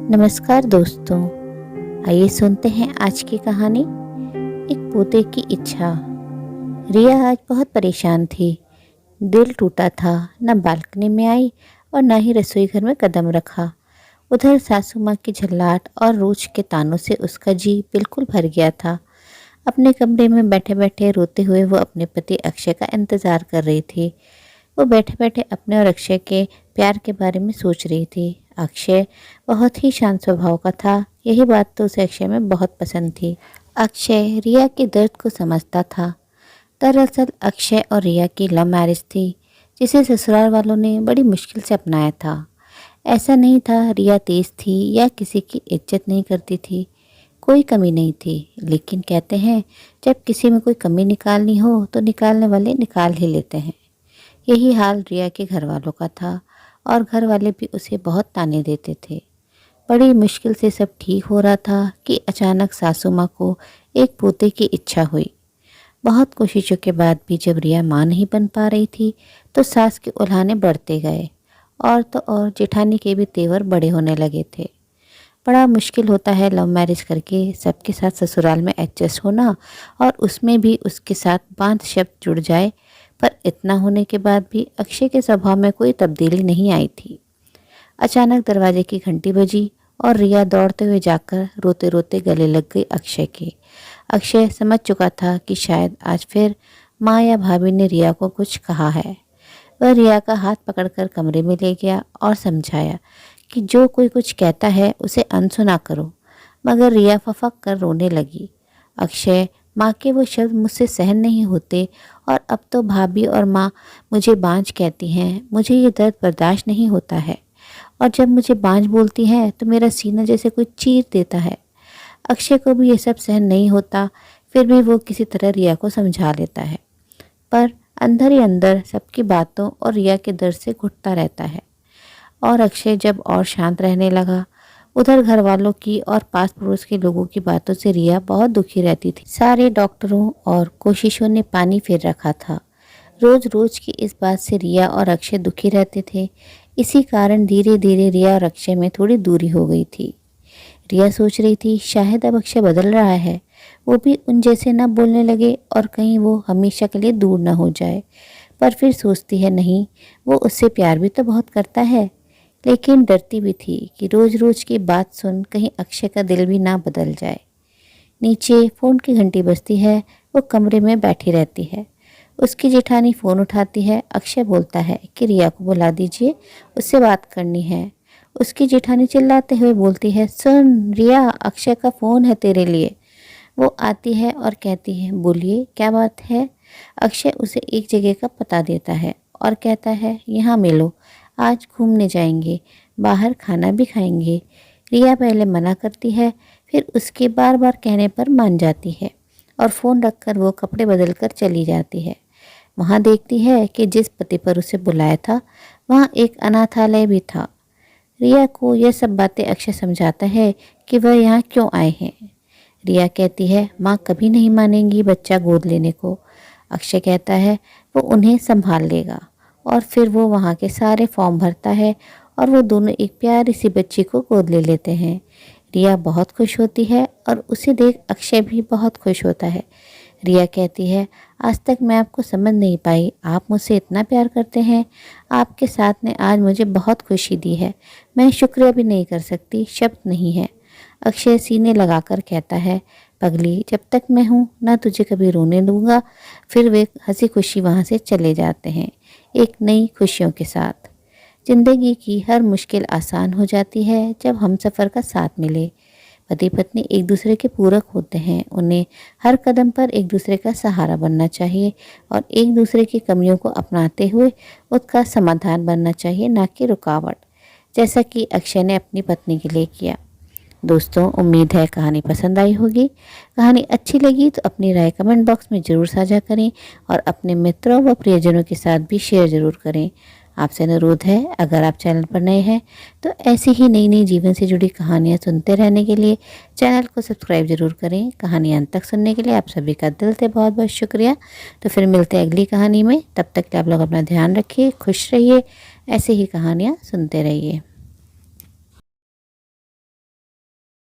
नमस्कार दोस्तों, आइए सुनते हैं आज की कहानी। एक पोते की इच्छा। रिया आज बहुत परेशान थी। दिल टूटा था। न बालकनी में आई और न ही रसोई घर में कदम रखा। उधर सासू माँ की झल्लाहट और रोज के तानों से उसका जी बिल्कुल भर गया था। अपने कमरे में बैठे बैठे रोते हुए वो अपने पति अक्षय का इंतजार कर रही थी। वो बैठे बैठे अपने और अक्षय के प्यार के बारे में सोच रही थी। अक्षय बहुत ही शांत स्वभाव का था। यही बात तो उसे अक्षय में बहुत पसंद थी। अक्षय रिया के दर्द को समझता था। दरअसल अक्षय और रिया की लव मैरिज थी, जिसे ससुराल वालों ने बड़ी मुश्किल से अपनाया था। ऐसा नहीं था रिया तेज थी या किसी की इज्जत नहीं करती थी। कोई कमी नहीं थी, लेकिन कहते हैं जब किसी में कोई कमी निकालनी हो तो निकालने वाले निकाल ही लेते हैं। यही हाल रिया के घर वालों का था और घर वाले भी उसे बहुत ताने देते थे। बड़ी मुश्किल से सब ठीक हो रहा था कि अचानक सासू माँ को एक पोते की इच्छा हुई। बहुत कोशिशों के बाद भी जब रिया माँ नहीं बन पा रही थी तो सास के उल्हाने बढ़ते गए। और तो और जेठानी के भी तेवर बड़े होने लगे थे। बड़ा मुश्किल होता है लव मैरिज करके सबके साथ ससुराल में एडजस्ट होना, और उसमें भी उसके साथ बांध शब्द जुड़ जाए। पर इतना होने के बाद भी अक्षय के स्वभाव में कोई तब्दीली नहीं आई थी। अचानक दरवाजे की घंटी बजी और रिया दौड़ते हुए जाकर रोते रोते गले लग गई अक्षय के। अक्षय समझ चुका था कि शायद आज फिर माँ या भाभी ने रिया को कुछ कहा है। वह रिया का हाथ पकड़कर कमरे में ले गया और समझाया कि जो कोई कुछ कहता है उसे अनसुना करो। मगर रिया फफक कर रोने लगी। अक्षय, माँ के वो शब्द मुझसे सहन नहीं होते, और अब तो भाभी और माँ मुझे बांझ कहती हैं। मुझे ये दर्द बर्दाश्त नहीं होता है, और जब मुझे बांझ बोलती हैं तो मेरा सीना जैसे कोई चीर देता है। अक्षय को भी ये सब सहन नहीं होता, फिर भी वो किसी तरह रिया को समझा लेता है। पर अंदर ही अंदर सबकी बातों और रिया के दर्द से घुटता रहता है। और अक्षय जब और शांत रहने लगा, उधर घर वालों की और पास पड़ोस के लोगों की बातों से रिया बहुत दुखी रहती थी। सारे डॉक्टरों और कोशिशों ने पानी फेर रखा था। रोज रोज की इस बात से रिया और अक्षय दुखी रहते थे। इसी कारण धीरे धीरे रिया और अक्षय में थोड़ी दूरी हो गई थी। रिया सोच रही थी शायद अब अक्षय बदल रहा है, वो भी उन जैसे न बोलने लगे और कहीं वो हमेशा के लिए दूर न हो जाए। पर फिर सोचती है नहीं, वो उससे प्यार भी तो बहुत करता है। लेकिन डरती भी थी कि रोज रोज की बात सुन कहीं अक्षय का दिल भी ना बदल जाए। नीचे फ़ोन की घंटी बजती है। वो कमरे में बैठी रहती है। उसकी जेठानी फ़ोन उठाती है। अक्षय बोलता है कि रिया को बुला दीजिए, उससे बात करनी है। उसकी जेठानी चिल्लाते हुए बोलती है, सुन रिया, अक्षय का फ़ोन है तेरे लिए। वो आती है और कहती है, बोलिए क्या बात है। अक्षय उसे एक जगह का पता देता है और कहता है, यहाँ मिलो, आज घूमने जाएंगे, बाहर खाना भी खाएंगे। रिया पहले मना करती है, फिर उसके बार बार कहने पर मान जाती है और फ़ोन रखकर वो कपड़े बदल कर चली जाती है। वहाँ देखती है कि जिस पते पर उसे बुलाया था वहाँ एक अनाथालय भी था। रिया को यह सब बातें अक्षय समझाता है कि वह यहाँ क्यों आए हैं। रिया कहती है, माँ कभी नहीं मानेंगी बच्चा गोद लेने को। अक्षय कहता है वो उन्हें संभाल लेगा, और फिर वो वहाँ के सारे फॉर्म भरता है और वो दोनों एक प्यारी सी बच्ची को गोद ले लेते हैं। रिया बहुत खुश होती है और उसे देख अक्षय भी बहुत खुश होता है। रिया कहती है, आज तक मैं आपको समझ नहीं पाई, आप मुझसे इतना प्यार करते हैं। आपके साथ ने आज मुझे बहुत खुशी दी है, मैं शुक्रिया भी नहीं कर सकती, शब्द नहीं है। अक्षय सीने लगाकर कहता है, पगली, जब तक मैं हूँ ना तुझे कभी रोने दूंगा। फिर वे हंसी खुशी वहाँ से चले जाते हैं, एक नई खुशियों के साथ। जिंदगी की हर मुश्किल आसान हो जाती है जब हमसफ़र का साथ मिले। पति पत्नी एक दूसरे के पूरक होते हैं। उन्हें हर कदम पर एक दूसरे का सहारा बनना चाहिए और एक दूसरे की कमियों को अपनाते हुए उसका समाधान बनना चाहिए, ना कि रुकावट, जैसा कि अक्षय ने अपनी पत्नी के लिए किया। दोस्तों, उम्मीद है कहानी पसंद आई होगी। कहानी अच्छी लगी तो अपनी राय कमेंट बॉक्स में ज़रूर साझा करें और अपने मित्रों व प्रियजनों के साथ भी शेयर ज़रूर करें। आपसे अनुरोध है, अगर आप चैनल पर नए हैं तो ऐसी ही नई नई जीवन से जुड़ी कहानियाँ सुनते रहने के लिए चैनल को सब्सक्राइब ज़रूर करें। कहानी अंत तक सुनने के लिए आप सभी का दिल से बहुत बहुत शुक्रिया। तो फिर मिलते हैं अगली कहानी में। तब तक के आप लोग अपना ध्यान रखिए, खुश रहिए, ऐसे ही कहानियाँ सुनते रहिए।